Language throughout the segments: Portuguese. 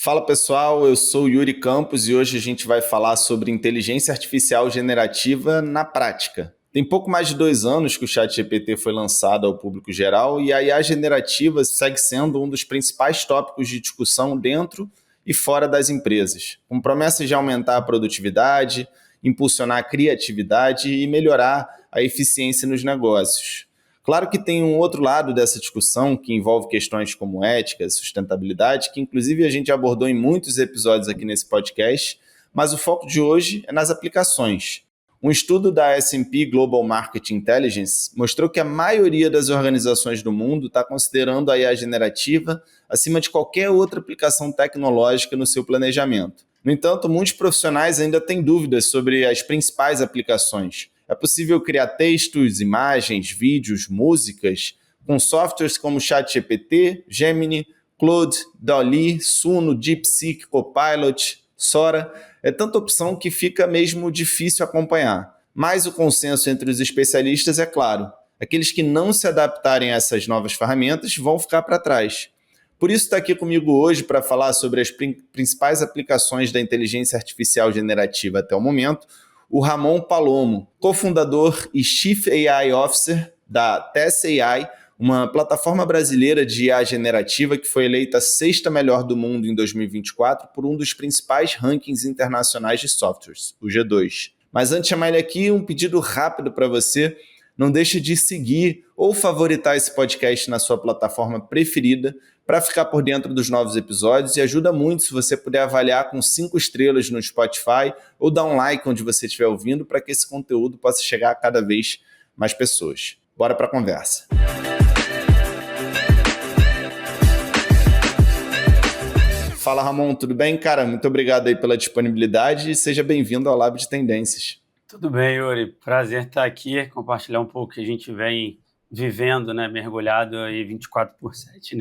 Fala pessoal, eu sou Yuri Campos e hoje a gente vai falar sobre inteligência artificial generativa na prática. Tem pouco mais de 2 anos que o ChatGPT foi lançado ao público geral e a IA generativa segue sendo um dos principais tópicos de discussão dentro e fora das empresas, com promessas de aumentar a produtividade, impulsionar a criatividade e melhorar a eficiência nos negócios. Claro que tem um outro lado dessa discussão que envolve questões como ética, sustentabilidade, que inclusive a gente abordou em muitos episódios aqui nesse podcast, mas o foco de hoje é nas aplicações. Um estudo da S&P Global Market Intelligence mostrou que a maioria das organizações do mundo está considerando a IA generativa acima de qualquer outra aplicação tecnológica no seu planejamento. No entanto, muitos profissionais ainda têm dúvidas sobre as principais aplicações. É possível criar textos, imagens, vídeos, músicas com softwares como ChatGPT, Gemini, Claude, DALL-E, Suno, DeepSeek, Copilot, Sora. É tanta opção que fica mesmo difícil acompanhar. Mas o consenso entre os especialistas é claro. Aqueles que não se adaptarem a essas novas ferramentas vão ficar para trás. Por isso está aqui comigo hoje para falar sobre as principais aplicações da inteligência artificial generativa até o momento, o Ramon Palomo, cofundador e Chief AI Officer da Tess AI, uma plataforma brasileira de IA generativa que foi eleita a sexta melhor do mundo em 2024 por um dos principais rankings internacionais de softwares, o G2. Mas antes de chamar ele aqui, um pedido rápido para você. Não deixe de seguir ou favoritar esse podcast na sua plataforma preferida para ficar por dentro dos novos episódios, e ajuda muito se você puder avaliar com 5 estrelas no Spotify ou dar um like onde você estiver ouvindo para que esse conteúdo possa chegar a cada vez mais pessoas. Bora para a conversa. Fala, Ramon, tudo bem? Cara, muito obrigado aí pela disponibilidade e seja bem-vindo ao Lab de Tendências. Tudo bem, Yuri. Prazer estar aqui, compartilhar um pouco que a gente vem vivendo, né, mergulhado aí 24/7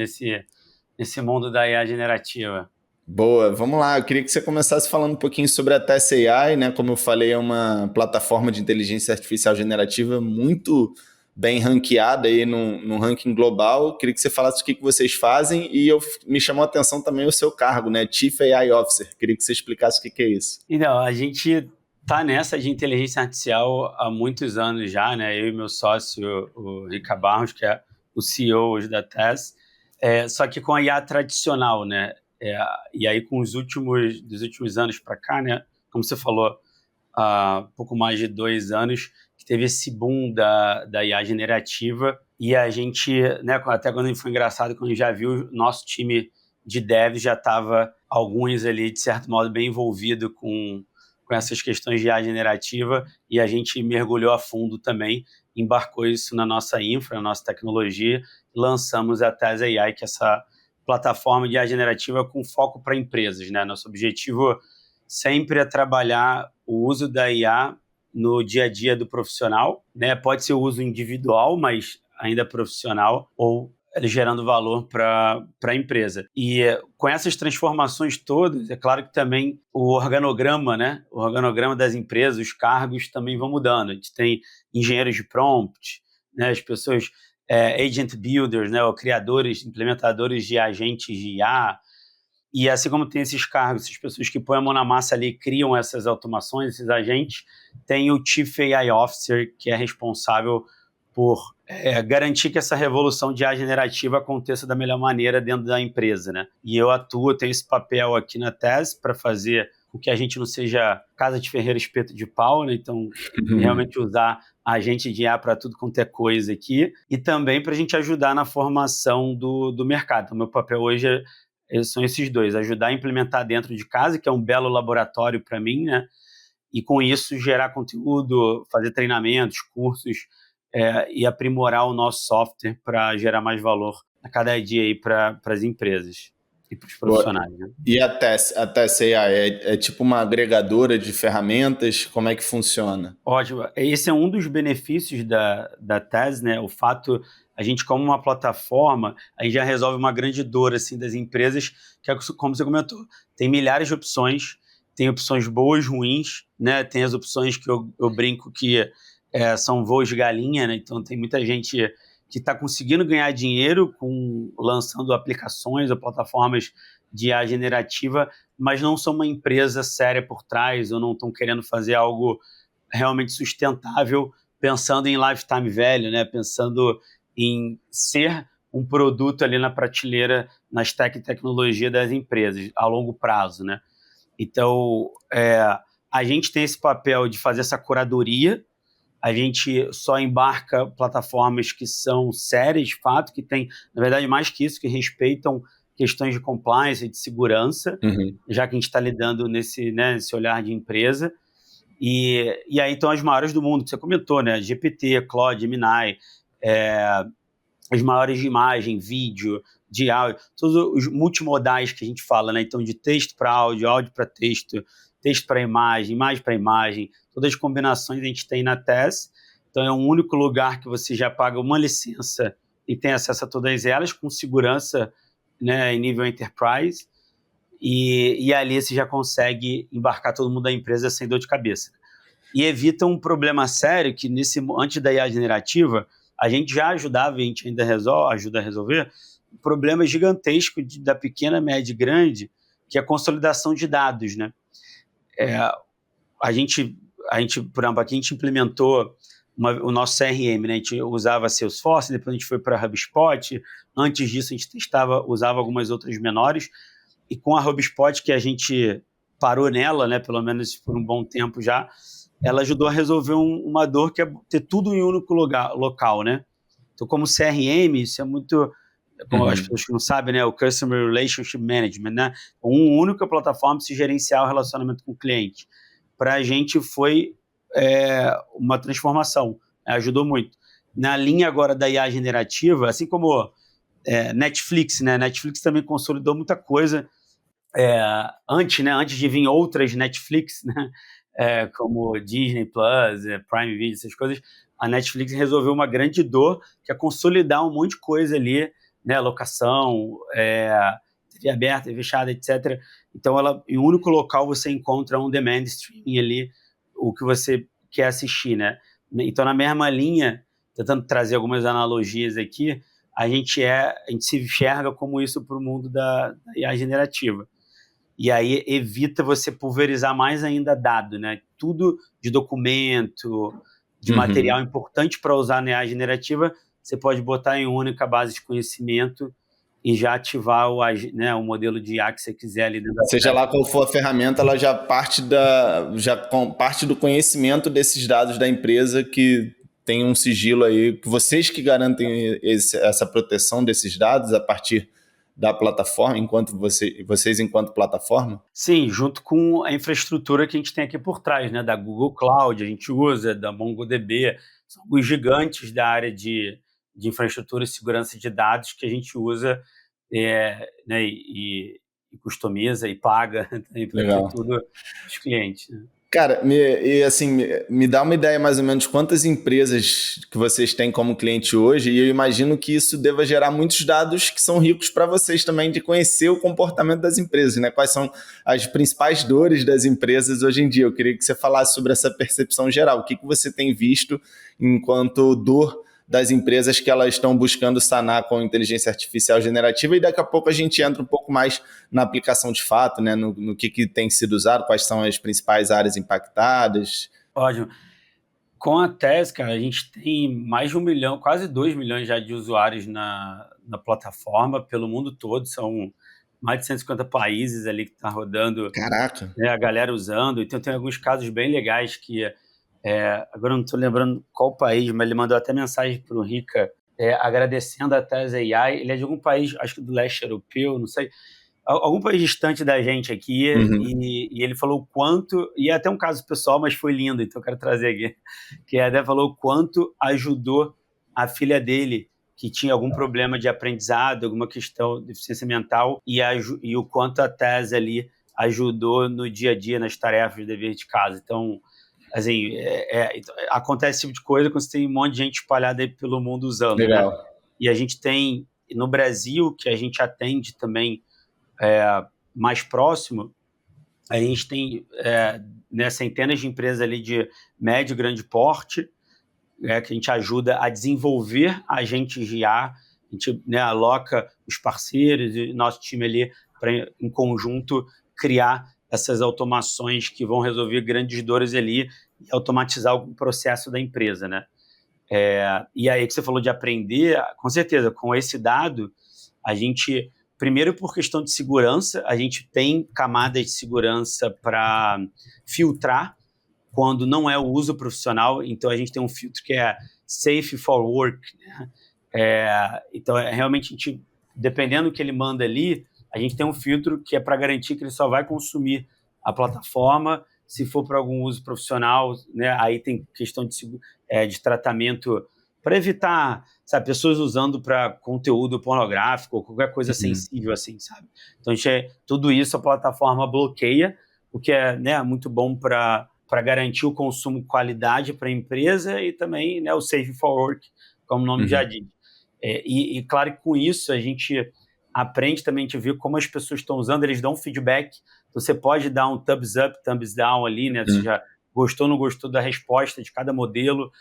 nesse mundo da IA generativa. Boa, vamos lá. Eu queria que você começasse falando um pouquinho sobre a Tess AI, né? Como eu falei, é uma plataforma de inteligência artificial generativa muito bem ranqueada aí no ranking global. Eu queria que você falasse o que vocês fazem e me chamou a atenção também o seu cargo, né? Chief AI Officer. Eu queria que você explicasse o que é isso. Então, a gente tá nessa de inteligência artificial há muitos anos já, né? Eu e meu sócio, o Rica Barros, que é o CEO hoje da Tess, só que com a IA tradicional, né? E aí dos últimos anos para cá, né? Como você falou, há pouco mais de 2 anos, que teve esse boom da IA generativa, e a gente, né? Até quando foi engraçado, quando já viu, nosso time de devs já estava, alguns ali, de certo modo, bem envolvido com essas questões de IA generativa, e a gente mergulhou a fundo também, embarcou isso na nossa infra, na nossa tecnologia, e lançamos a Tess AI, que é essa plataforma de IA generativa com foco para empresas, né? Nosso objetivo sempre é trabalhar o uso da IA no dia a dia do profissional, né? Pode ser o uso individual, mas ainda profissional, ou gerando valor para a empresa. E com essas transformações todas, é claro que também o organograma, né? O organograma das empresas, os cargos também vão mudando. A gente tem engenheiros de prompt, né? As pessoas, agent builders, né? Ou criadores, implementadores de agentes de IA. E assim como tem esses cargos, essas pessoas que põem a mão na massa ali e criam essas automações, esses agentes, tem o Chief AI Officer, que é responsável por garantir que essa revolução de IA generativa aconteça da melhor maneira dentro da empresa, né? E eu tenho esse papel aqui na Tess para fazer com que a gente não seja casa de ferreiro espeto de pau, né? Então, realmente usar agente de IA para tudo quanto é coisa aqui, e também para a gente ajudar na formação do mercado. Então, meu papel hoje são esses dois: ajudar a implementar dentro de casa, que é um belo laboratório para mim, né? E com isso gerar conteúdo, fazer treinamentos, cursos, e aprimorar o nosso software para gerar mais valor a cada dia aí para as empresas e para os profissionais, né? E a Tess AI é tipo uma agregadora de ferramentas? Como é que funciona? Ótimo. Esse é um dos benefícios da Tess, né? O fato, a gente como uma plataforma, a gente já resolve uma grande dor assim, das empresas, que é como você comentou, tem milhares de opções, tem opções boas, ruins, né? Tem as opções que eu brinco que são voos de galinha, né? Então tem muita gente que está conseguindo ganhar dinheiro lançando aplicações ou plataformas de IA generativa, mas não são uma empresa séria por trás, ou não estão querendo fazer algo realmente sustentável, pensando em lifetime value, né? Pensando em ser um produto ali na prateleira, na stack de tecnologia das empresas, a longo prazo, né? Então, a gente tem esse papel de fazer essa curadoria, a gente só embarca plataformas que são sérias, de fato, que tem, na verdade, mais que isso, que respeitam questões de compliance e de segurança, já que a gente está lidando nesse olhar de empresa. E aí estão as maiores do mundo, que você comentou, né? GPT, Claude, Gemini, as maiores de imagem, vídeo, de áudio, todos os multimodais que a gente fala, né? Então, de texto para áudio, áudio para texto, texto para imagem para imagem, todas as combinações a gente tem na TES. Então, é um único lugar que você já paga uma licença e tem acesso a todas elas, com segurança, né, em nível enterprise. E ali você já consegue embarcar todo mundo da empresa sem dor de cabeça. E evita um problema sério que, antes da IA generativa, a gente já ajudava, a gente ainda ajuda a resolver, um problema gigantesco da pequena, média e grande, que é a consolidação de dados, né? A gente, por exemplo, aqui a gente implementou o nosso CRM, né? A gente usava Salesforce, depois a gente foi para HubSpot, antes disso a gente usava algumas outras menores, e com a HubSpot, que a gente parou nela, né, pelo menos por um bom tempo já, ela ajudou a resolver uma dor que é ter tudo em um único local, né? Então, como CRM, isso é muito, como as pessoas não sabem, né, o Customer Relationship Management, né? Uma única plataforma para se gerenciar o relacionamento com o cliente. Para a gente foi uma transformação, ajudou muito. Na linha agora da IA generativa, assim como Netflix, né? Netflix também consolidou muita coisa antes de vir outras Netflix, né? Como Disney Plus, Prime Video, essas coisas. A Netflix resolveu uma grande dor, que é consolidar um monte de coisa ali, né? Locação, TV aberta, TV fechada, etc. Então, em um único local você encontra um demand streaming ali, o que você quer assistir, né? Então, na mesma linha, tentando trazer algumas analogias aqui, a gente se enxerga como isso para o mundo da IA generativa. E aí evita você pulverizar mais ainda dado, né? Tudo de documento, de material importante para usar na IA generativa, você pode botar em única base de conhecimento e já ativar o modelo de IA que você quiser ali dentro da Seja lá qual for a ferramenta, ela já parte do conhecimento desses dados da empresa, que tem um sigilo aí, que vocês que garantem essa proteção desses dados a partir da plataforma, vocês enquanto plataforma? Sim, junto com a infraestrutura que a gente tem aqui por trás, né? Da Google Cloud, a gente usa, da MongoDB, são os gigantes da área de infraestrutura e segurança de dados que a gente usa, né? E customiza e paga para ter tudo os clientes, né? Cara, me dá uma ideia mais ou menos quantas empresas que vocês têm como cliente hoje, e eu imagino que isso deva gerar muitos dados que são ricos para vocês também de conhecer o comportamento das empresas, né? Quais são as principais dores das empresas hoje em dia? Eu queria que você falasse sobre essa percepção geral. O que você tem visto enquanto dor das empresas que elas estão buscando sanar com inteligência artificial generativa, e daqui a pouco a gente entra um pouco mais na aplicação de fato, né, no que tem sido usado, quais são as principais áreas impactadas. Ótimo. Com a TES, cara, a gente tem mais de 1 milhão, quase 2 milhões já de usuários na plataforma pelo mundo todo, são mais de 150 países ali que está rodando. Caraca! Né, a galera usando, então tem alguns casos bem legais que agora eu não estou lembrando qual país, mas ele mandou até mensagem para o Rica agradecendo a TES AI. Ele é de algum país, acho que do leste europeu, não sei, algum país distante da gente aqui, e ele falou o quanto, e é até um caso pessoal, mas foi lindo, então eu quero trazer aqui, que até falou o quanto ajudou a filha dele, que tinha algum problema de aprendizado, alguma questão de deficiência mental, e o quanto a TES ali ajudou no dia a dia, nas tarefas de dever de casa. Então, assim, acontece esse tipo de coisa quando você tem um monte de gente espalhada aí pelo mundo usando. Legal. Né? E a gente tem, no Brasil, que a gente atende também mais próximo, a gente tem centenas de empresas ali de médio e grande porte, que a gente ajuda a desenvolver agentes de IA, a gente aloca os parceiros e nosso time ali para, em conjunto, criar essas automações que vão resolver grandes dores ali e automatizar algum processo da empresa, né? E aí que você falou de aprender, com certeza, com esse dado, a gente, primeiro por questão de segurança, a gente tem camadas de segurança para filtrar quando não é o uso profissional, então a gente tem um filtro que é safe for work, né? Então, realmente, a gente, dependendo do que ele manda ali, a gente tem um filtro que é para garantir que ele só vai consumir a plataforma se for para algum uso profissional, né? Aí tem questão de tratamento para evitar, sabe, pessoas usando para conteúdo pornográfico ou qualquer coisa sensível assim, sabe? Então, tudo isso a plataforma bloqueia, o que é, né, muito bom para garantir o consumo de qualidade para a empresa e também, né, o safe for work, como o nome já diz. E claro que com isso a gente aprende também, a gente vê como as pessoas estão usando, eles dão feedback, então você pode dar um thumbs up, thumbs down ali, né? Você já gostou ou não gostou da resposta de cada modelo,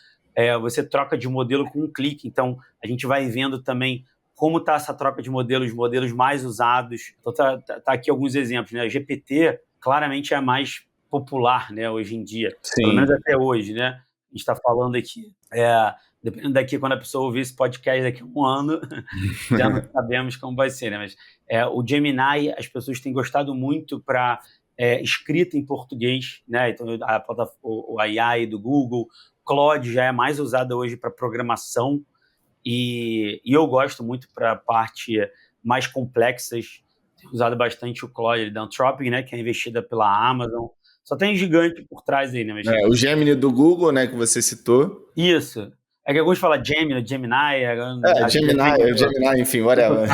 você troca de modelo com um clique, então a gente vai vendo também como está essa troca de modelos, os modelos mais usados. Então tá aqui alguns exemplos, né? A GPT claramente é a mais popular, né, hoje em dia, pelo menos até hoje, né? A gente está falando aqui, dependendo daqui, quando a pessoa ouvir esse podcast daqui a um ano, já não sabemos como vai ser, né? Mas o Gemini, as pessoas têm gostado muito para escrita em português, né? Então, o AI do Google, Claude já é mais usada hoje para programação e eu gosto muito para a parte mais complexas. Tenho usado bastante o Claude da Anthropic, né? Que é investida pela Amazon. Só tem gigante por trás aí, né? Mas... o Gemini do Google, né, que você citou. Isso. É que eu gosto de falar Gemini, Gemini, enfim, whatever.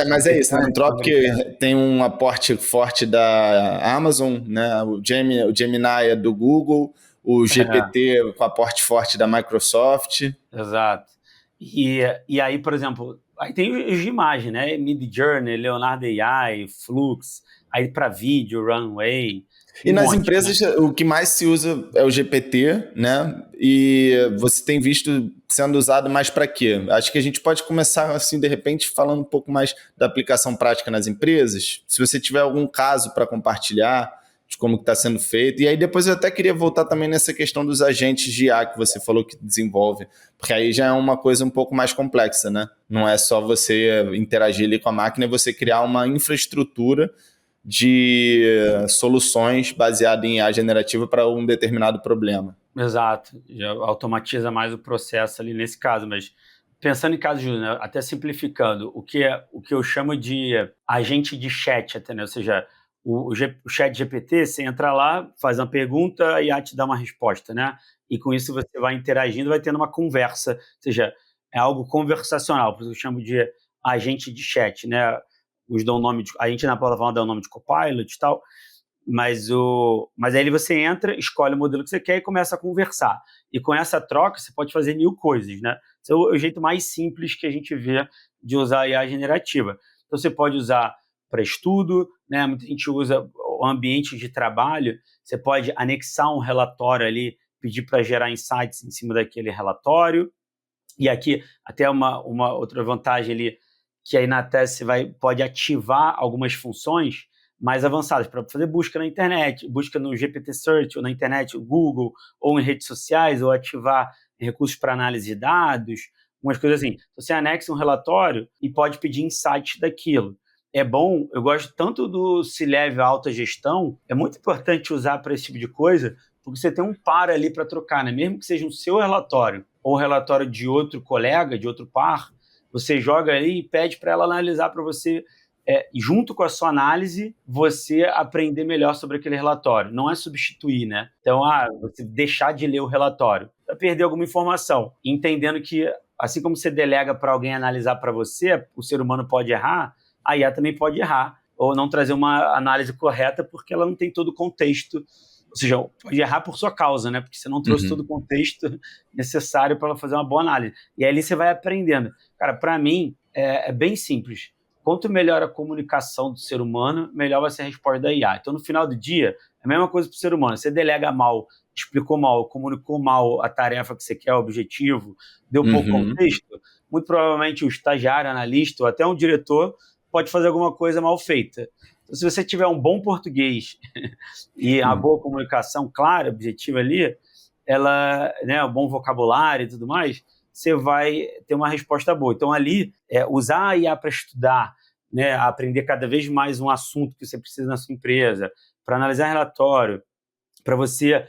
Mas é isso, né? A Anthropic tem um aporte forte da Amazon, né? O Gemini é do Google, o GPT com aporte forte da Microsoft. Exato. E aí, por exemplo, aí tem os de imagem, né? Midjourney, Leonardo AI, Flux, aí para vídeo, Runway. E nas empresas, né? O que mais se usa é o GPT, né? E você tem visto sendo usado mais para quê? Acho que a gente pode começar, assim, de repente, falando um pouco mais da aplicação prática nas empresas. Se você tiver algum caso para compartilhar de como está sendo feito. E aí depois eu até queria voltar também nessa questão dos agentes de IA que você falou que desenvolve, porque aí já é uma coisa um pouco mais complexa, né? Não é só você interagir ali com a máquina, é você criar uma infraestrutura de soluções baseadas em IA generativa para um determinado problema. Exato, já automatiza mais o processo ali nesse caso, mas pensando em casos, né, até simplificando, o que eu chamo de agente de chat, até, né? Ou seja, o chat GPT, você entra lá, faz uma pergunta e a IA te dá uma resposta, né? E com isso você vai interagindo, vai tendo uma conversa, ou seja, é algo conversacional, por isso eu chamo de agente de chat, né? A gente na plataforma dá o nome de Copilot e tal, mas aí você entra, escolhe o modelo que você quer e começa a conversar. E com essa troca, você pode fazer 1000 coisas, né? Esse é o jeito mais simples que a gente vê de usar a IA generativa. Então, você pode usar para estudo, né? Muita gente usa o ambiente de trabalho, você pode anexar um relatório ali, pedir para gerar insights em cima daquele relatório. E aqui, até uma outra vantagem ali, que aí na tese você pode ativar algumas funções mais avançadas para fazer busca na internet, busca no GPT Search, ou na internet, Google, ou em redes sociais, ou ativar recursos para análise de dados, umas coisas assim. Você anexa um relatório e pode pedir insights daquilo. É bom, eu gosto tanto do C-Level alta gestão, é muito importante usar para esse tipo de coisa, porque você tem um par ali para trocar, né? Mesmo que seja o seu relatório ou o relatório de outro colega, de outro par, você joga ali e pede para ela analisar para você, junto com a sua análise, você aprender melhor sobre aquele relatório. Não é substituir, né? Então, você deixar de ler o relatório, vai perder alguma informação. Entendendo que, assim como você delega para alguém analisar para você, o ser humano pode errar, a IA também pode errar, ou não trazer uma análise correta porque ela não tem todo o contexto. Ou seja, pode errar por sua causa, né? Porque você não trouxe todo o contexto necessário para ela fazer uma boa análise. E aí ali você vai aprendendo. Cara, para mim, é bem simples. Quanto melhor a comunicação do ser humano, melhor vai ser a resposta da IA. Então, no final do dia, é a mesma coisa para o ser humano. Você delega mal, explicou mal, comunicou mal a tarefa que você quer, o objetivo, deu pouco contexto, muito provavelmente o estagiário, analista ou até um diretor pode fazer alguma coisa mal feita. Então, se você tiver um bom português e a boa comunicação clara, objetiva ali, um bom vocabulário e tudo mais, você vai ter uma resposta boa. Então, ali, usar a IA para estudar, né, aprender cada vez mais um assunto que você precisa na sua empresa, para analisar relatório, para você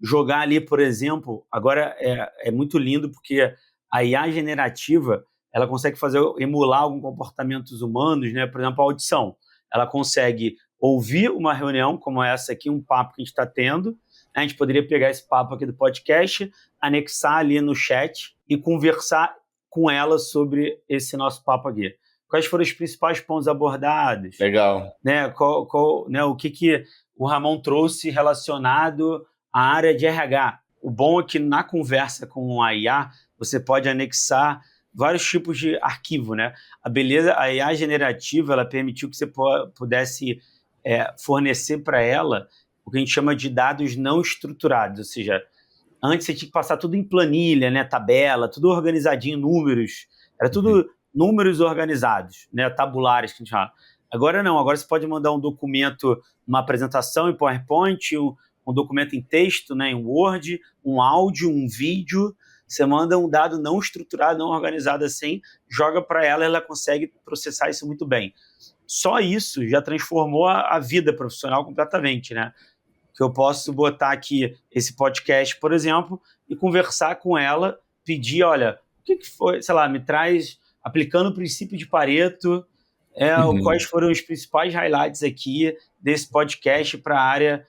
jogar ali, por exemplo, agora é muito lindo porque a IA generativa, ela consegue emular alguns comportamentos humanos, né? Por exemplo, a audição. Ela consegue ouvir uma reunião como essa aqui, um papo que a gente está tendo. A gente poderia pegar esse papo aqui do podcast, anexar ali no chat e conversar com ela sobre esse nosso papo aqui. Quais foram os principais pontos abordados? Legal. Né, o que o Ramon trouxe relacionado à área de RH. O bom é que na conversa com a IA, você pode anexar vários tipos de arquivo, né? A IA generativa, ela permitiu que você pudesse fornecer para ela o que a gente chama de dados não estruturados, ou seja, antes você tinha que passar tudo em planilha, né, tabela, tudo organizadinho, números, era tudo números organizados, né, tabulares que a gente chama. Agora não, agora você pode mandar um documento, uma apresentação em PowerPoint, um documento em texto, né, em Word, um áudio, um vídeo, você manda um dado não estruturado, não organizado assim, joga para ela consegue processar isso muito bem. Só isso já transformou a vida profissional completamente, né? Que eu posso botar aqui esse podcast, por exemplo, e conversar com ela, pedir, olha, o que foi, sei lá, me traz, aplicando o princípio de Pareto, quais foram os principais highlights aqui desse podcast para a área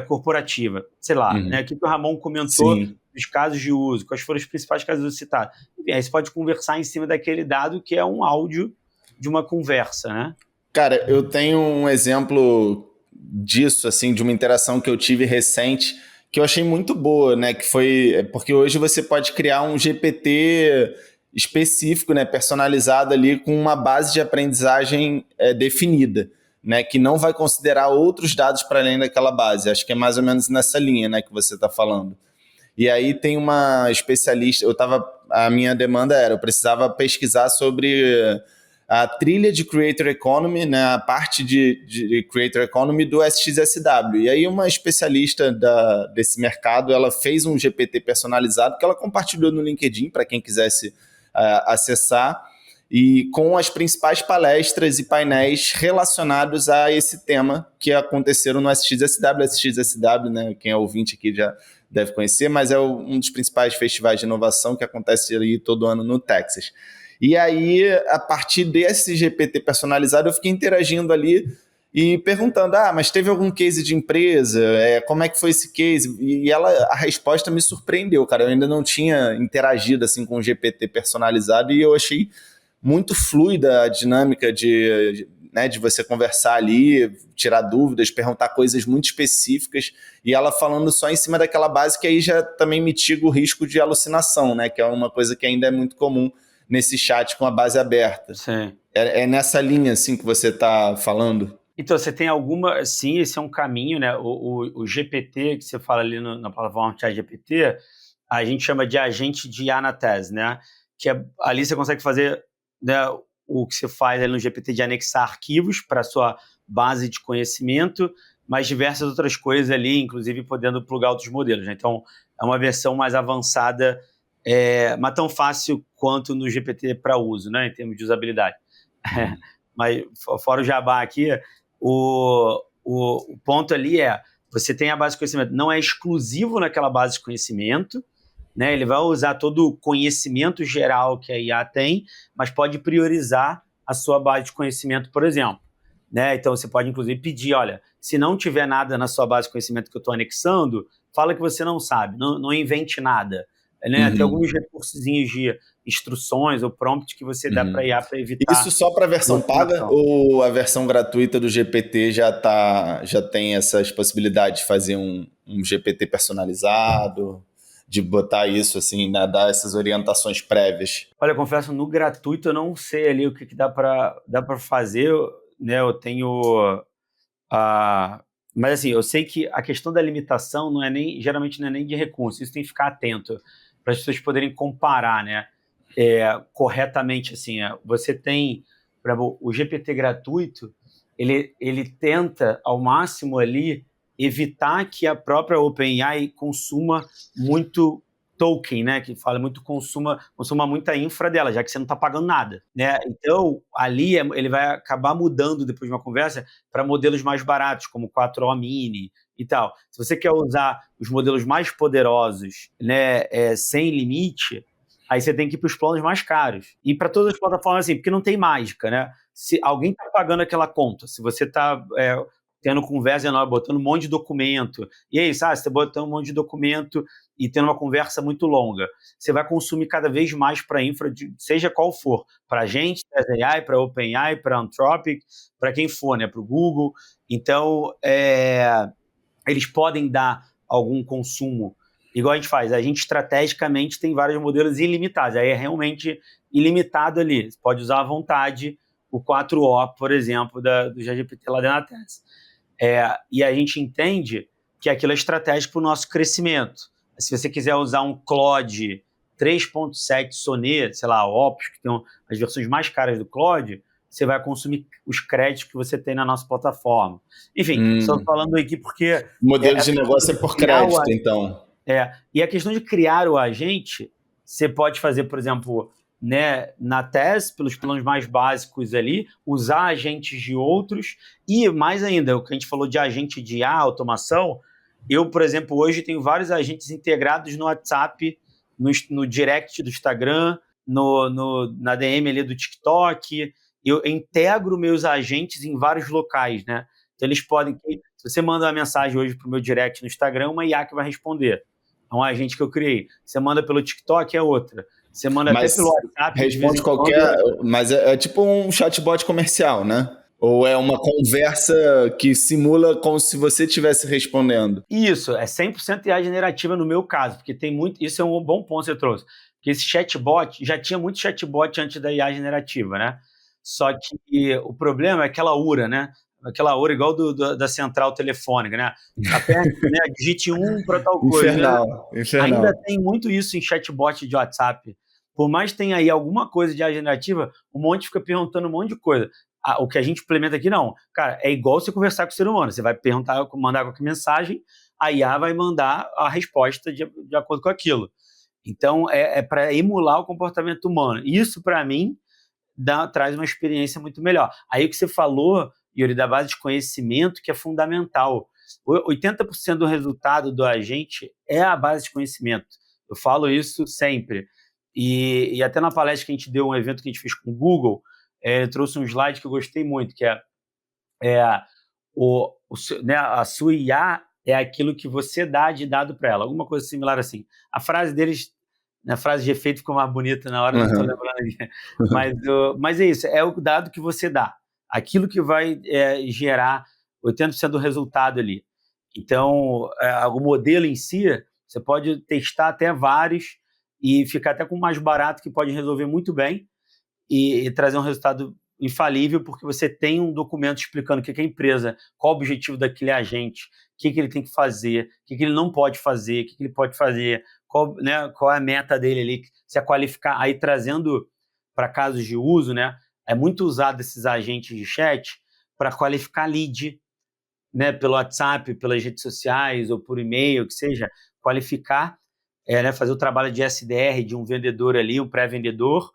corporativa. Sei lá, né, aqui que o Ramon comentou dos casos de uso, quais foram os principais casos de uso citados. Enfim, aí você pode conversar em cima daquele dado que é um áudio de uma conversa, né? Cara, eu tenho um exemplo disso, assim, de uma interação que eu tive recente, que eu achei muito boa, né? Que foi porque hoje você pode criar um GPT específico, né? Personalizado ali com uma base de aprendizagem definida, né? Que não vai considerar outros dados para além daquela base. Acho que é mais ou menos nessa linha, né? Que você está falando. E aí tem uma especialista, a minha demanda eu precisava pesquisar sobre a trilha de Creator Economy, né, a parte de Creator Economy do SXSW. E aí uma especialista desse mercado, ela fez um GPT personalizado que ela compartilhou no LinkedIn para quem quisesse acessar, e com as principais palestras e painéis relacionados a esse tema que aconteceram no SXSW. SXSW, né, quem é ouvinte aqui já deve conhecer, mas é um dos principais festivais de inovação que acontece ali todo ano no Texas. E aí, a partir desse GPT personalizado, eu fiquei interagindo ali e perguntando, mas teve algum case de empresa? Como é que foi esse case? E a resposta me surpreendeu, cara. Eu ainda não tinha interagido assim com o GPT personalizado e eu achei muito fluida a dinâmica de você conversar ali, tirar dúvidas, perguntar coisas muito específicas, e ela falando só em cima daquela base, que aí já também mitiga o risco de alucinação, né? Que é uma coisa que ainda é muito comum nesse chat com a base aberta. Sim. É nessa linha assim que você está falando? Então, você tem alguma... Sim, esse é um caminho, né? O GPT, que você fala ali na plataforma ChatGPT, a gente chama de agente de anatese, né? Que ali você consegue fazer, né, o que você faz ali no GPT de anexar arquivos para a sua base de conhecimento, mas diversas outras coisas ali, inclusive podendo plugar outros modelos, né? Então, é uma versão mais avançada, mas tão fácil quanto no GPT para uso, né, em termos de usabilidade. Mas, fora o jabá aqui, o ponto ali você tem a base de conhecimento, não é exclusivo naquela base de conhecimento, né? Ele vai usar todo o conhecimento geral que a IA tem, mas pode priorizar a sua base de conhecimento, por exemplo. Né? Então, você pode, inclusive, pedir, olha, se não tiver nada na sua base de conhecimento que eu estou anexando, fala que você não sabe, não invente nada. Né? Tem alguns recursozinhos de instruções ou prompt que você dá para a IA para evitar... Isso só para a versão paga ou a versão gratuita do GPT já tem essas possibilidades de fazer um GPT personalizado, de botar isso assim, né, dar essas orientações prévias? Olha, eu confesso, no gratuito eu não sei ali o que dá para fazer, né? Eu tenho... mas assim, eu sei que a questão da limitação geralmente não é nem de recurso, isso tem que ficar atento para as pessoas poderem comparar, né? Corretamente, assim, você tem Por exemplo, o GPT gratuito, ele tenta, ao máximo ali, evitar que a própria OpenAI consuma muito token, né, que fala muito consuma muita infra dela, já que você não está pagando nada, né? Então, ali ele vai acabar mudando depois de uma conversa para modelos mais baratos, como o 4O Mini e tal. Se você quer usar os modelos mais poderosos, né, sem limite, aí você tem que ir para os planos mais caros. E para todas as plataformas, assim, porque não tem mágica, né? Se alguém está pagando aquela conta, se você está tendo conversa enorme, botando um monte de documento, e aí, sabe, você está botando um monte de documento e tendo uma conversa muito longa, você vai consumir cada vez mais para infra, seja qual for, para a gente, para a AI, para a OpenAI, para a Anthropic, para quem for, né, para o Google. Então, eles podem dar algum consumo, igual a gente faz. A gente estrategicamente tem vários modelos ilimitados, aí é realmente ilimitado ali, você pode usar à vontade o 4O, por exemplo, do GPT lá dentro da tese. E a gente entende que aquilo é estratégico para o nosso crescimento. Se você quiser usar um Claude 3.7 Sonnet, sei lá, Opus, que tem as versões mais caras do Claude, você vai consumir os créditos que você tem na nossa plataforma. Enfim, estou falando aqui porque... O modelo de negócio é por crédito, então. E a questão de criar o agente, você pode fazer, por exemplo, né, na TES, pelos planos mais básicos ali, usar agentes de outros, e mais ainda, o que a gente falou de agente de IA, automação, eu, por exemplo, hoje tenho vários agentes integrados no WhatsApp, no direct do Instagram, na DM ali do TikTok, eu integro meus agentes em vários locais, né? Então eles podem, se você manda uma mensagem hoje para o meu direct no Instagram, uma IA que vai responder, é um agente que eu criei. Você manda pelo TikTok, é outra. Você manda até pelo WhatsApp. Responde qualquer... Mas é tipo um chatbot comercial, né? Ou é uma conversa que simula como se você estivesse respondendo? Isso, é 100% IA generativa no meu caso, porque tem muito... Isso é um bom ponto que você trouxe. Porque esse chatbot, já tinha muito chatbot antes da IA generativa, né? Só que o problema é aquela URA, né? Aquela URA igual da central telefônica, né? Aperte, né? Digite para tal coisa. Infernal. Ainda tem muito isso em chatbot de WhatsApp. Por mais que tenha aí alguma coisa de IA generativa, um monte fica perguntando um monte de coisa. O que a gente implementa aqui, não. Cara, é igual você conversar com o ser humano. Você vai perguntar, mandar qualquer mensagem, a IA vai mandar a resposta de acordo com aquilo. Então, é para emular o comportamento humano. Isso, para mim, traz uma experiência muito melhor. Aí o que você falou, Yuri, da base de conhecimento, que é fundamental. 80% do resultado do agente é a base de conhecimento. Eu falo isso sempre. E até na palestra que a gente deu, um evento que a gente fez com o Google, ele trouxe um slide que eu gostei muito, que né, a sua IA é aquilo que você dá de dado para ela. Alguma coisa similar assim. A frase deles, a frase de efeito ficou mais bonita na hora, não estou lembrando aqui. Mas é isso, é o dado que você dá. Aquilo que vai gerar 80% do resultado ali. Então, o modelo em si, você pode testar até vários e ficar até com o mais barato, que pode resolver muito bem e trazer um resultado infalível, porque você tem um documento explicando o que é a empresa, qual o objetivo daquele agente, o que ele tem que fazer, o que ele não pode fazer, o que ele pode fazer, qual é a meta dele ali, se é qualificar. Aí, trazendo para casos de uso, né, é muito usado esses agentes de chat para qualificar lead, né, pelo WhatsApp, pelas redes sociais ou por e-mail, que seja, qualificar, né, fazer o trabalho de SDR de um vendedor ali, um pré-vendedor.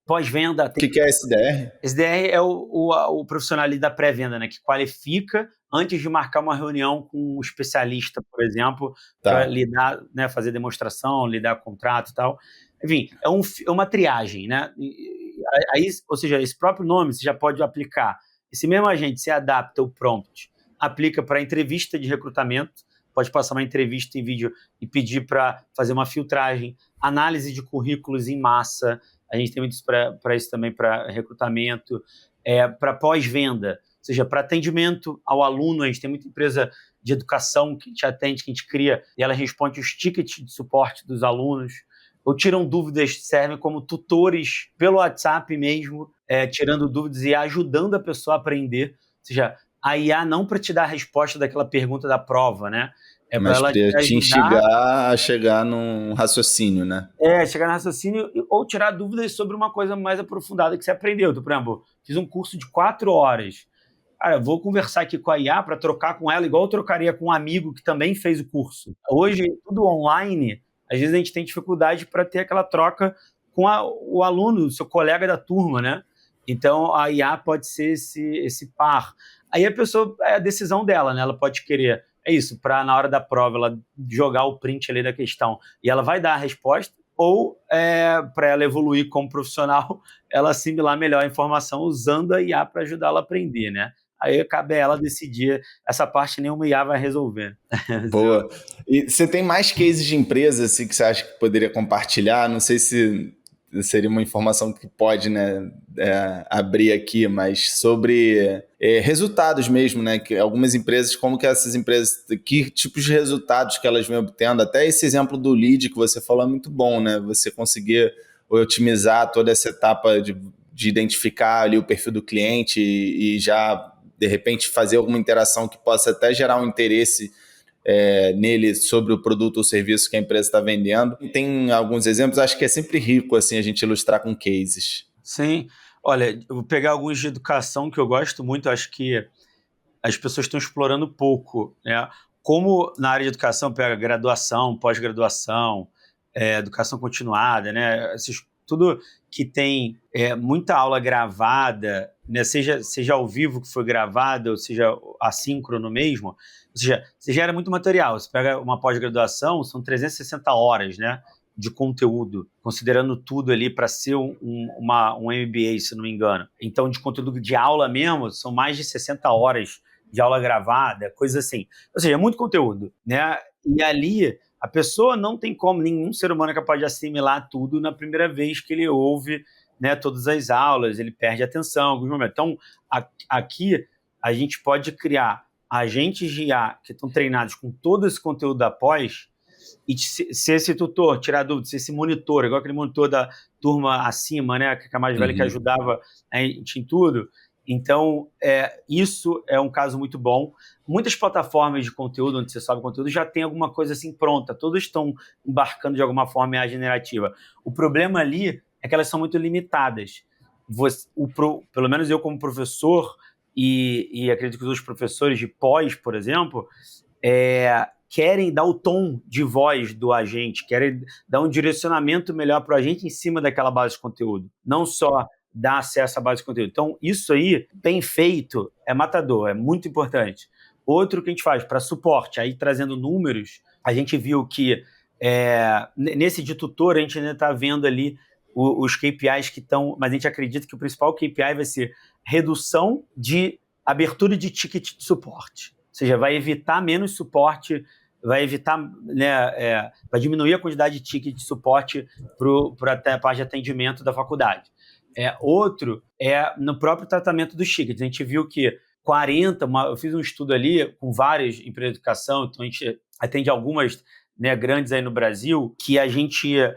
Pós-venda... O que é SDR? SDR é o profissional ali da pré-venda, né, que qualifica antes de marcar uma reunião com um especialista, por exemplo, para lidar, né, fazer demonstração, lidar com contrato e tal. Enfim, é uma triagem, né? Aí, ou seja, esse próprio nome você já pode aplicar. Esse mesmo agente, você adapta o prompt, aplica para entrevista de recrutamento, pode passar uma entrevista em vídeo e pedir para fazer uma filtragem, análise de currículos em massa, a gente tem muito para isso também, para recrutamento, para pós-venda, ou seja, para atendimento ao aluno. A gente tem muita empresa de educação que a gente atende, que a gente cria, e ela responde os tickets de suporte dos alunos, ou tiram dúvidas, servem como tutores pelo WhatsApp mesmo, tirando dúvidas e ajudando a pessoa a aprender. Ou seja, a IA não para te dar a resposta daquela pergunta da prova, né? É para Mas ela te para te ajudar instigar a chegar num raciocínio, né? chegar no raciocínio ou tirar dúvidas sobre uma coisa mais aprofundada que você aprendeu. Então, por exemplo, fiz um curso de 4 horas. Cara, eu vou conversar aqui com a IA para trocar com ela, igual eu trocaria com um amigo que também fez o curso. Hoje, tudo online, às vezes a gente tem dificuldade para ter aquela troca com o aluno, o seu colega da turma, né? Então, a IA pode ser esse par. Aí a pessoa, é a decisão dela, né? Ela pode querer, é isso, para na hora da prova ela jogar o print ali da questão e ela vai dar a resposta, ou para ela evoluir como profissional, ela assimilar melhor a informação usando a IA para ajudá-la a aprender, né? Aí cabe a ela decidir, essa parte nenhuma IA vai resolver. Boa. E você tem mais cases de empresas assim, que você acha que poderia compartilhar? Não sei se seria uma informação que pode, né, abrir aqui, mas sobre resultados mesmo, né? Que algumas empresas, como que essas empresas, que tipos de resultados que elas vêm obtendo? Até esse exemplo do lead que você falou é muito bom, né? Você conseguir otimizar toda essa etapa de identificar ali o perfil do cliente e já, de repente, fazer alguma interação que possa até gerar um interesse nele sobre o produto ou serviço que a empresa está vendendo. E tem alguns exemplos, acho que é sempre rico assim a gente ilustrar com cases. Sim, olha, eu vou pegar alguns de educação que eu gosto muito, acho que as pessoas estão explorando pouco, né? Como na área de educação pega graduação, pós-graduação, educação continuada, né? Tudo que tem muita aula gravada, né? Seja ao vivo que foi gravada, ou seja assíncrono mesmo, ou seja, você gera muito material. Você pega uma pós-graduação, são 360 horas, né? De conteúdo, considerando tudo ali para ser um MBA, se não me engano. Então, de conteúdo de aula mesmo, são mais de 60 horas de aula gravada, coisas assim. Ou seja, é muito conteúdo, né? E ali, a pessoa não tem como, nenhum ser humano é capaz de assimilar tudo na primeira vez que ele ouve, né, todas as aulas, ele perde a atenção em alguns momentos. Então, aqui, a gente pode criar agentes de IA que estão treinados com todo esse conteúdo da pós, e se esse tutor tirar dúvida, se esse monitor, igual aquele monitor da turma acima, né, que é mais velho, que ajudava a gente em tudo. Então, isso é um caso muito bom. Muitas plataformas de conteúdo, onde você sobe conteúdo, já tem alguma coisa assim pronta. Todos estão embarcando de alguma forma em IA generativa. O problema ali é que elas são muito limitadas. Pelo menos eu como professor, e acredito que os outros professores de pós, por exemplo, querem dar o tom de voz do agente, querem dar um direcionamento melhor para o agente em cima daquela base de conteúdo. Não só dar acesso à base de conteúdo. Então, isso aí, bem feito, é matador, é muito importante. Outro que a gente faz para suporte, aí trazendo números, a gente viu que nesse de tutor a gente ainda está vendo ali os KPIs que estão, mas a gente acredita que o principal KPI vai ser redução de abertura de ticket de suporte. Ou seja, vai evitar menos suporte, vai evitar, né, vai diminuir a quantidade de ticket de suporte para a parte de atendimento da faculdade. Outro no próprio tratamento dos tickets. A gente viu que eu fiz um estudo ali com várias empresas de educação, então a gente atende algumas, né, grandes aí no Brasil, que a gente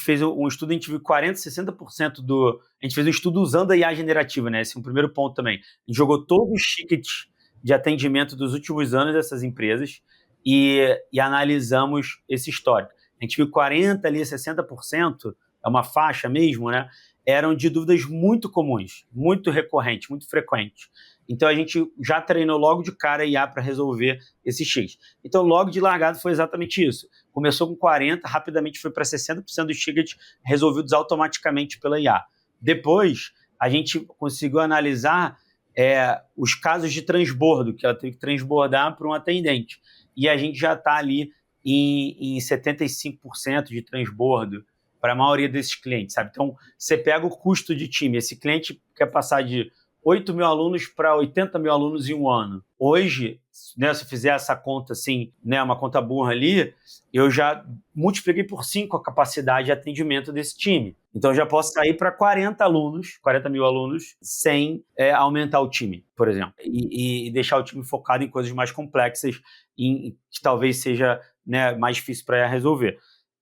fez um estudo, a gente viu 40%, 60% a gente fez um estudo usando a IA generativa, né? Esse é um primeiro ponto também. A gente jogou todos os tickets de atendimento dos últimos anos dessas empresas e analisamos esse histórico. A gente viu 40% ali, 60%, é uma faixa mesmo, né? Eram de dúvidas muito comuns, muito recorrentes, muito frequentes. Então, a gente já treinou logo de cara a IA para resolver esses tickets. Então, logo de largada foi exatamente isso. Começou com 40%, rapidamente foi para 60% dos tickets resolvidos automaticamente pela IA. Depois, a gente conseguiu analisar os casos de transbordo, que ela teve que transbordar para um atendente. E a gente já está ali em 75% de transbordo para a maioria desses clientes, sabe? Então, você pega o custo de time. Esse cliente quer passar de 8 mil alunos para 80 mil alunos em um ano. Hoje, né, se eu fizer essa conta assim, né, uma conta burra ali, eu já multipliquei por 5 a capacidade de atendimento desse time. Então, eu já posso sair para 40 mil alunos, sem aumentar o time, por exemplo. E deixar o time focado em coisas mais complexas, que talvez seja, né, mais difícil para resolver.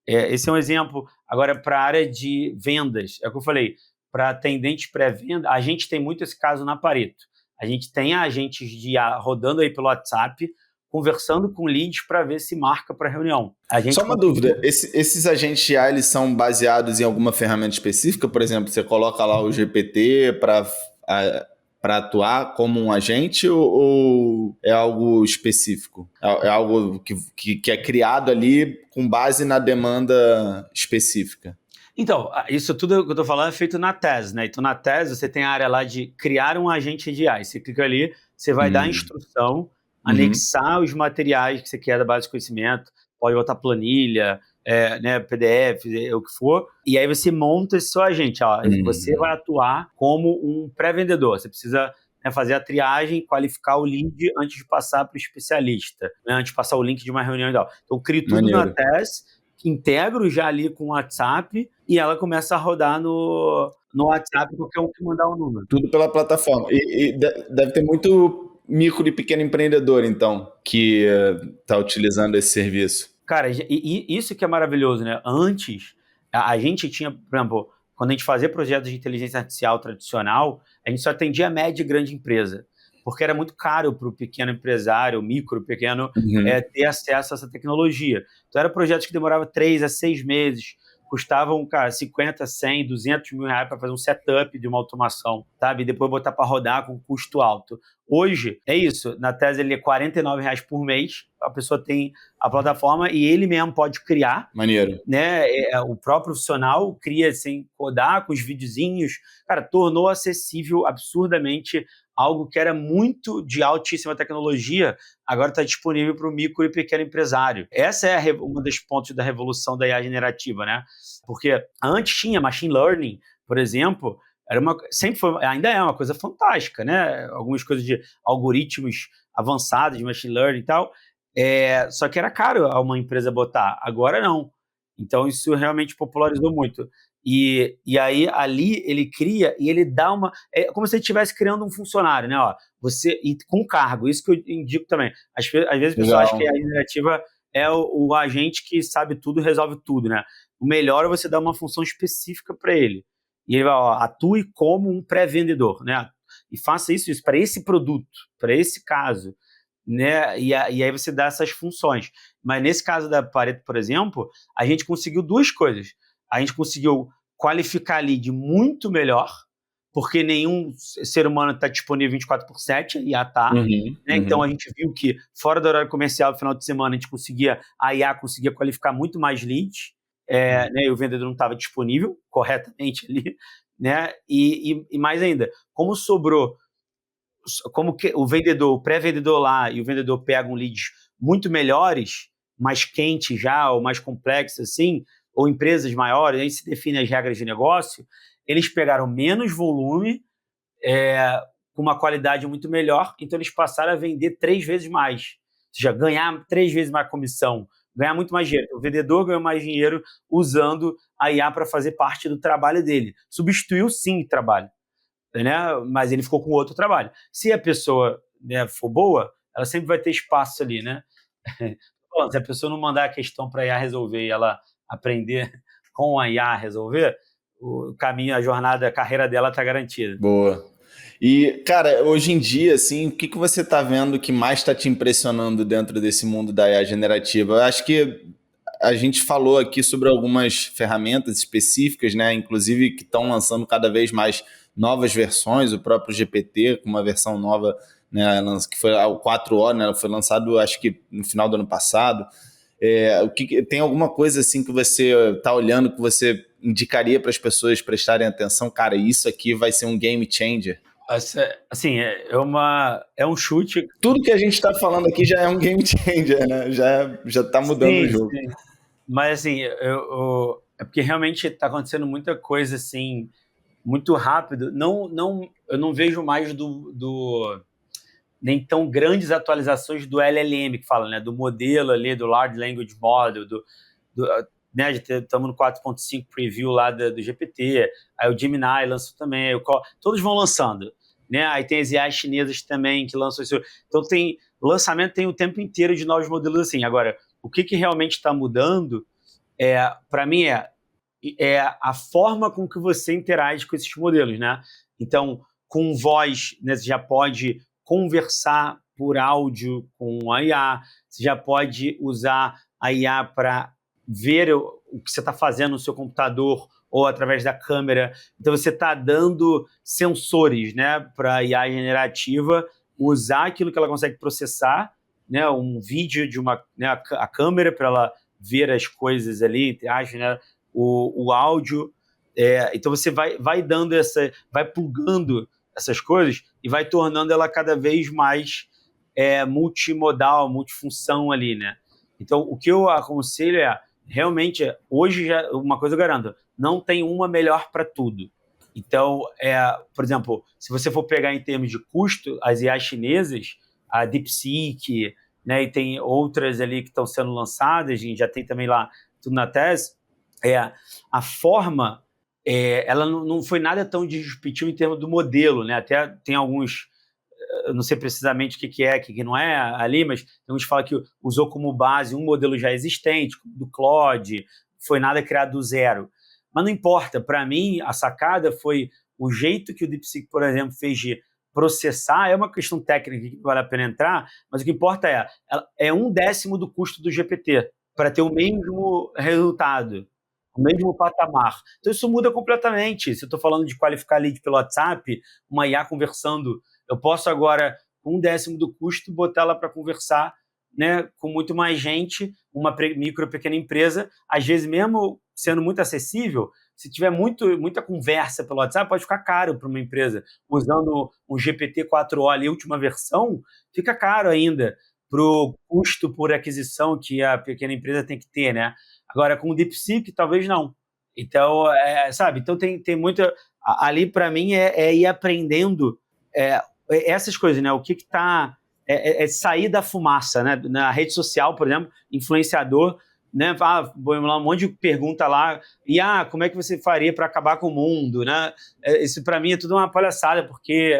Esse é um exemplo. Agora, para a área de vendas, é o que eu falei, para atendente pré-venda, a gente tem muito esse caso na Pareto. A gente tem agentes de IA rodando aí pelo WhatsApp, conversando com leads para ver se marca para reunião. Só uma dúvida, esses agentes de IA, eles são baseados em alguma ferramenta específica? Por exemplo, você coloca lá o GPT para atuar como um agente ou é algo específico? É algo que é criado ali com base na demanda específica? Então, isso tudo que eu estou falando é feito na TES, né? Então, na TES, você tem a área lá de criar um agente de AI. Você clica ali, você vai dar a instrução, anexar os materiais que você quer da base de conhecimento, pode botar planilha, né, PDF, o que for, e aí você monta esse seu agente. Ó, você vai atuar como um pré-vendedor. Você precisa, né, fazer a triagem, qualificar o lead antes de passar para o especialista, né, antes de passar o link de uma reunião e tal. Então, eu crio tudo na TES, integro já ali com o WhatsApp e ela começa a rodar no WhatsApp, qualquer um que mandar um número. Tudo pela plataforma. E deve ter muito micro e pequeno empreendedor, então, que está utilizando esse serviço. Cara, e isso que é maravilhoso, né? Antes, a gente tinha, por exemplo, quando a gente fazia projetos de inteligência artificial tradicional, a gente só atendia a média e grande empresa, porque era muito caro para o pequeno empresário, micro, pequeno, ter acesso a essa tecnologia. Então, eram projetos que demoravam 3 a 6 meses, custavam, cara, 50, 100, 200 mil reais para fazer um setup de uma automação, sabe? E depois botar para rodar com custo alto. Hoje, é isso. Na tese, ele é R$49 por mês. A pessoa tem a plataforma e ele mesmo pode criar. Maneiro. Né? O próprio profissional cria sem codar, com os videozinhos. Cara, tornou acessível absurdamente algo que era muito de altíssima tecnologia, agora está disponível para o micro e pequeno empresário. Essa é uma dos pontos da revolução da IA generativa, né? Porque antes tinha machine learning, por exemplo, ainda é uma coisa fantástica, né? Algumas coisas de algoritmos avançados de machine learning e tal, só que era caro a uma empresa botar, agora não. Então isso realmente popularizou muito. E aí ali ele cria e ele dá uma... É como se ele estivesse criando um funcionário, né? Ó, e com cargo, isso que eu indico também. Às vezes o pessoal acha que a generativa é o agente que sabe tudo e resolve tudo, né? O melhor é você dar uma função específica para ele. E ele vai, ó, atue como um pré-vendedor, né? E faça isso para esse produto, para esse caso, né? E aí você dá essas funções. Mas nesse caso da Pareto, por exemplo, a gente conseguiu duas coisas. A gente conseguiu qualificar lead muito melhor, porque nenhum ser humano está disponível 24/7, a IA está. Né? Então a gente viu que fora do horário comercial, no final de semana, a IA conseguia qualificar muito mais leads, né? E o vendedor não estava disponível corretamente ali. Né? E mais ainda, como que o vendedor, o pré-vendedor lá e o vendedor pegam leads muito melhores, mais quentes já, ou mais complexos assim, ou empresas maiores, aí se definem as regras de negócio, eles pegaram menos volume, com uma qualidade muito melhor, então eles passaram a vender 3 vezes mais. Ou seja, ganhar 3 vezes mais comissão, ganhar muito mais dinheiro. O vendedor ganhou mais dinheiro usando a IA para fazer parte do trabalho dele. Substituiu, sim, o trabalho, né? Mas ele ficou com outro trabalho. Se a pessoa, né, for boa, ela sempre vai ter espaço ali, né? Se a pessoa não mandar a questão para a IA resolver e ela aprender com a IA a resolver, o caminho, a jornada, a carreira dela está garantida. Boa. E, cara, hoje em dia, assim, o que você está vendo que mais está te impressionando dentro desse mundo da IA generativa? Eu acho que a gente falou aqui sobre algumas ferramentas específicas, né? Inclusive que estão lançando cada vez mais novas versões, o próprio GPT, com uma versão nova, né, que foi o 4O, né? Foi lançado, acho que no final do ano passado. Tem alguma coisa assim que você está olhando que você indicaria para as pessoas prestarem atenção? Cara, isso aqui vai ser um game changer. Assim, é um chute. Tudo que a gente está falando aqui já é um game changer, né? Já está mudando o jogo. Sim. Mas assim, é porque realmente está acontecendo muita coisa assim, muito rápido. Eu não vejo mais nem tão grandes atualizações do LLM, que fala, né? Do modelo ali, do Large Language Model, né, estamos no 4.5 preview lá do GPT, aí o Gemini lançou também, todos vão lançando, né? Aí tem as IAs chinesas também que lançam isso. Então lançamento tem o tempo inteiro de novos modelos assim. Agora, o que realmente está mudando, para mim, é a forma com que você interage com esses modelos, né? Então, com voz, né? Você já pode conversar por áudio com a IA, você já pode usar a IA para ver o que você está fazendo no seu computador ou através da câmera. Então, você está dando sensores, né, para a IA generativa usar aquilo que ela consegue processar, né, um vídeo de né, a câmera para ela ver as coisas ali, entre aspas, né, o áudio. Então, você vai dando vai plugando essas coisas e vai tornando ela cada vez mais multimodal, multifunção ali, né? Então, o que eu aconselho realmente, hoje, uma coisa eu garanto, não tem uma melhor para tudo. Então, por exemplo, se você for pegar em termos de custo, as IAs chinesas, a DeepSeek, né, e tem outras ali que estão sendo lançadas, a gente já tem também lá tudo na tese, a forma, ela não foi nada tão disruptivo em termos do modelo, né? Até tem alguns, eu não sei precisamente o que é, o que não é ali, mas tem uns que falam que usou como base um modelo já existente, do Claude, foi nada criado do zero. Mas não importa, para mim, a sacada foi o jeito que o DeepSeek, por exemplo, fez de processar, é uma questão técnica que vale a pena entrar, mas o que importa é 1/10 do custo do GPT, para ter o mesmo resultado, o mesmo patamar. Então isso muda completamente. Se eu estou falando de qualificar lead pelo WhatsApp, uma IA conversando, eu posso agora, com 1/10 do custo, botar ela para conversar, né, com muito mais gente, uma micro, pequena empresa, às vezes mesmo sendo muito acessível, se tiver muita conversa pelo WhatsApp, pode ficar caro para uma empresa. Usando um GPT-4o ali, última versão, fica caro ainda para o custo por aquisição que a pequena empresa tem que ter, né? Agora, com o DeepSeek, talvez não. Então, sabe? Então, tem muita... Ali, para mim, ir aprendendo essas coisas, né? O que está... sair da fumaça, né? Na rede social, por exemplo, influenciador, né? Um monte de pergunta lá, e como é que você faria para acabar com o mundo, né? Isso para mim é tudo uma palhaçada, porque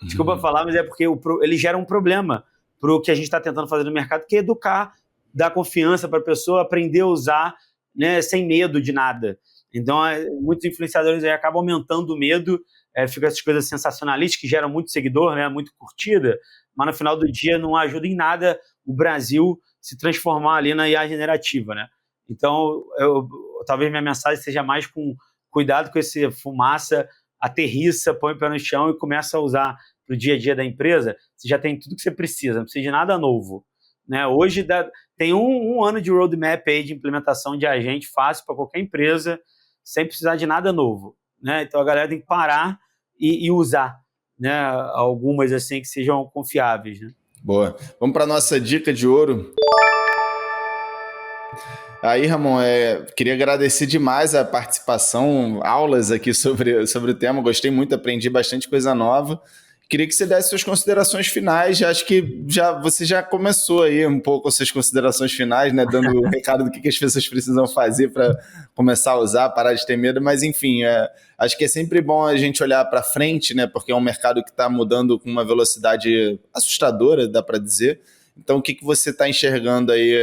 desculpa falar, mas é porque ele gera um problema para o que a gente está tentando fazer no mercado, que é educar, dar confiança para a pessoa aprender a usar, né, sem medo de nada. Então, muitos influenciadores aí acabam aumentando o medo, ficam essas coisas sensacionalistas que geram muito seguidor, né, muito curtida, mas no final do dia não ajuda em nada o Brasil se transformar ali na IA generativa, né? Então, talvez minha mensagem seja mais com cuidado com essa fumaça, aterrissa, põe o pé no chão e começa a usar para o dia a dia da empresa. Você já tem tudo que você precisa, não precisa de nada novo, né? Hoje tem um ano de roadmap aí de implementação de agente fácil para qualquer empresa, sem precisar de nada novo, né? Então a galera tem que parar e usar, né, algumas assim que sejam confiáveis, né? Boa. Vamos para a nossa dica de ouro. Aí, Ramon, queria agradecer demais a participação, aulas aqui sobre o tema. Gostei muito, aprendi bastante coisa nova. Queria que você desse suas considerações finais. Acho que você já começou aí um pouco as suas considerações finais, né? Dando o recado do que as pessoas precisam fazer para começar a usar, parar de ter medo. Mas, enfim, acho que é sempre bom a gente olhar para frente, né? Porque é um mercado que está mudando com uma velocidade assustadora, dá para dizer. Então, o que você está enxergando aí,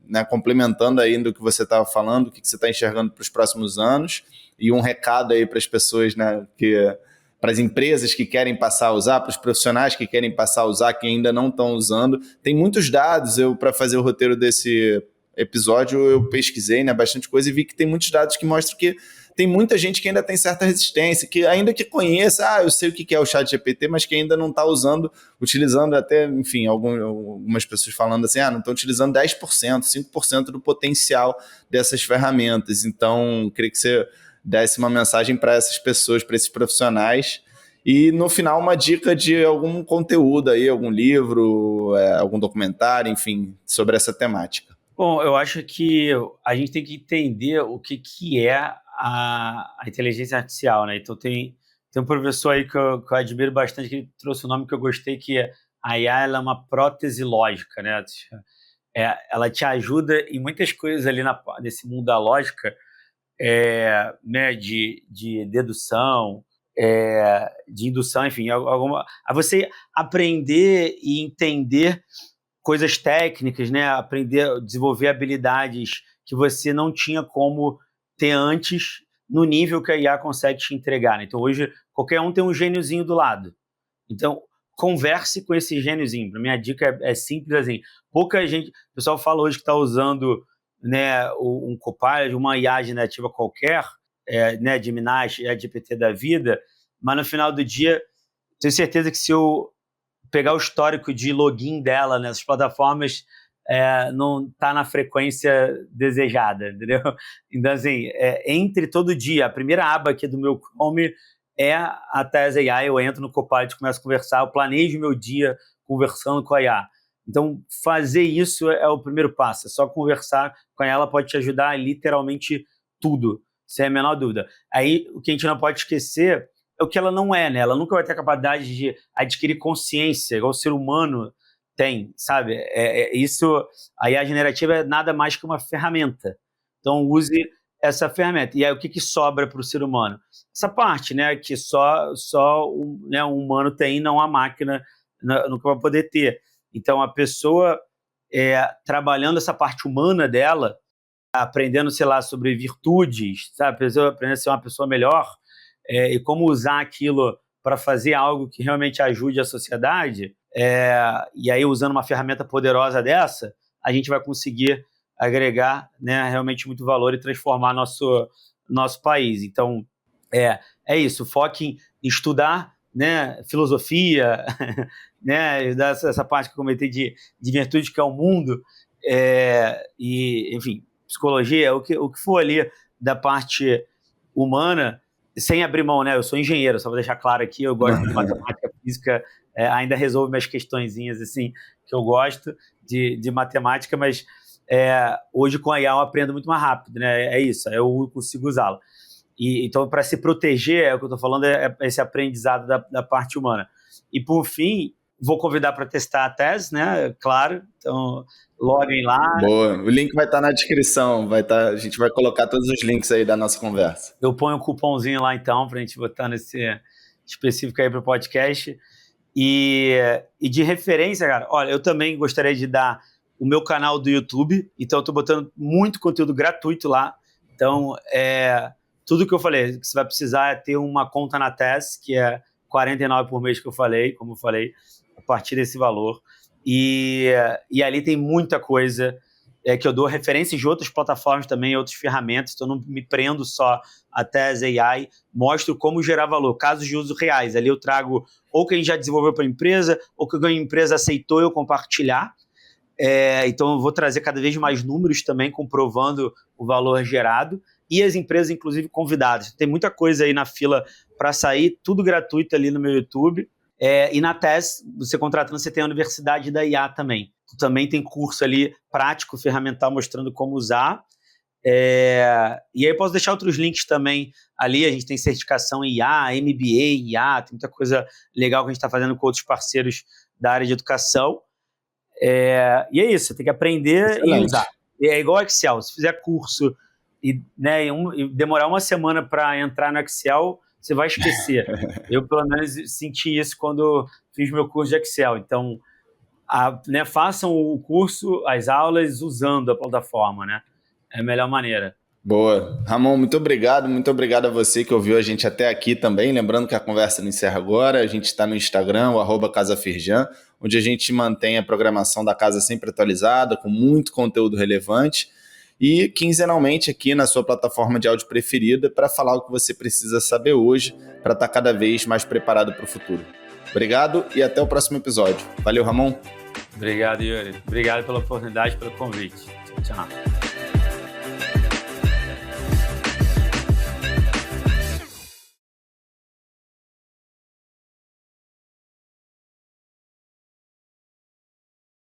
né, complementando aí do que você estava falando, o que você está enxergando para os próximos anos? E um recado aí para as pessoas, né, para as empresas que querem passar a usar, para os profissionais que querem passar a usar, que ainda não estão usando. Tem muitos dados, para fazer o roteiro desse episódio, eu pesquisei, né, bastante coisa e vi que tem muitos dados que mostram que tem muita gente que ainda tem certa resistência, que ainda que conheça, eu sei o que é o ChatGPT, mas que ainda não está utilizando até, enfim, algumas pessoas falando assim, não estão utilizando 10%, 5% do potencial dessas ferramentas. Então, queria que você desse uma mensagem para essas pessoas, para esses profissionais, e no final uma dica de algum conteúdo aí, algum livro, algum documentário, enfim, sobre essa temática. Bom, eu acho que a gente tem que entender o que é a inteligência artificial, né? Então tem um professor aí que eu admiro bastante, que ele trouxe um nome que eu gostei, que a IA ela é uma prótese lógica, né? Ela te ajuda em muitas coisas ali nesse mundo da lógica, né? De dedução, de indução, enfim, a você aprender e entender coisas técnicas, né? Aprender a desenvolver habilidades que você não tinha como ter antes, no nível que a IA consegue te entregar, né? Então, hoje, qualquer um tem um gêniozinho do lado. Então, converse com esse gêniozinho. Para mim, a dica é simples assim. Pouca gente... O pessoal fala hoje que está usando, né, um Copilot, uma IA generativa qualquer, né, Gemini, GPT da vida, mas no final do dia, tenho certeza que se eu pegar o histórico de login dela nessas plataformas, não está na frequência desejada, entendeu? Então, assim, entre todo dia, a primeira aba aqui do meu Chrome é a Tez AI, eu entro no Copilot, começo a conversar, eu planejo meu dia conversando com a IA. Então, fazer isso é o primeiro passo, é só conversar com ela, pode te ajudar em literalmente tudo, sem a menor dúvida. Aí, o que a gente não pode esquecer é o que ela não é, né? Ela nunca vai ter a capacidade de adquirir consciência, igual o ser humano tem, sabe? Isso, a IA generativa é nada mais que uma ferramenta. Então, use essa ferramenta. E aí, o que sobra para o ser humano? Essa parte, né? Que só um humano tem, não a máquina nunca vai poder ter. Então, a pessoa trabalhando essa parte humana dela, aprendendo, sei lá, sobre virtudes, sabe? Aprendendo a ser uma pessoa melhor, e como usar aquilo para fazer algo que realmente ajude a sociedade, e aí usando uma ferramenta poderosa dessa, a gente vai conseguir agregar, né, realmente muito valor e transformar nosso país. Então, é isso, foque em estudar, né, filosofia, né, essa parte que eu comentei de virtude que é o mundo, e, enfim, psicologia, o que for ali da parte humana, sem abrir mão, né? Eu sou engenheiro, só vou deixar claro aqui, eu gosto de matemática, física, ainda resolvo minhas questõezinhas, assim, que eu gosto de matemática, mas hoje com a IA eu aprendo muito mais rápido, né? É isso, eu consigo usá-la. Então, para se proteger, o que eu estou falando é esse aprendizado da parte humana. E, por fim, vou convidar para testar a Tez, né? Claro, então loguem lá. Boa, o link vai estar na descrição, a gente vai colocar todos os links aí da nossa conversa. Eu ponho um cupomzinho lá então, para a gente botar nesse específico aí para o podcast. E de referência, cara, olha, eu também gostaria de dar o meu canal do YouTube, então eu estou botando muito conteúdo gratuito lá. Então, tudo que eu falei, que você vai precisar é ter uma conta na Tez, que é R$49 por mês que eu falei, como eu falei, a partir desse valor. E ali tem muita coisa que eu dou referências de outras plataformas também, outras ferramentas, então eu não me prendo só a Tez AI, mostro como gerar valor, casos de uso reais. Ali eu trago ou que a gente já desenvolveu para a empresa, ou que a empresa aceitou eu compartilhar. Então eu vou trazer cada vez mais números também, comprovando o valor gerado, e as empresas, inclusive, convidadas. Tem muita coisa aí na fila para sair, tudo gratuito ali no meu YouTube. E na Tez, você contratando, você tem a Universidade da IA também. Também tem curso ali prático, ferramental, mostrando como usar. E aí eu posso deixar outros links também ali. A gente tem certificação em IA, MBA em IA, tem muita coisa legal que a gente está fazendo com outros parceiros da área de educação. E é isso, você tem que aprender e usar. É igual Excel, se fizer curso e demorar uma semana para entrar no Excel, você vai esquecer. Eu, pelo menos, senti isso quando fiz meu curso de Excel. Então, façam o curso, as aulas, usando a plataforma, né? É a melhor maneira. Boa. Ramon, muito obrigado a você que ouviu a gente até aqui também. Lembrando que a conversa não encerra agora, a gente está no Instagram, o @CasaFirjan, onde a gente mantém a programação da casa sempre atualizada, com muito conteúdo relevante, e quinzenalmente aqui na sua plataforma de áudio preferida para falar o que você precisa saber hoje para estar cada vez mais preparado para o futuro. Obrigado e até o próximo episódio. Valeu, Ramon. Obrigado, Yuri. Obrigado pela oportunidade, pelo convite. Tchau.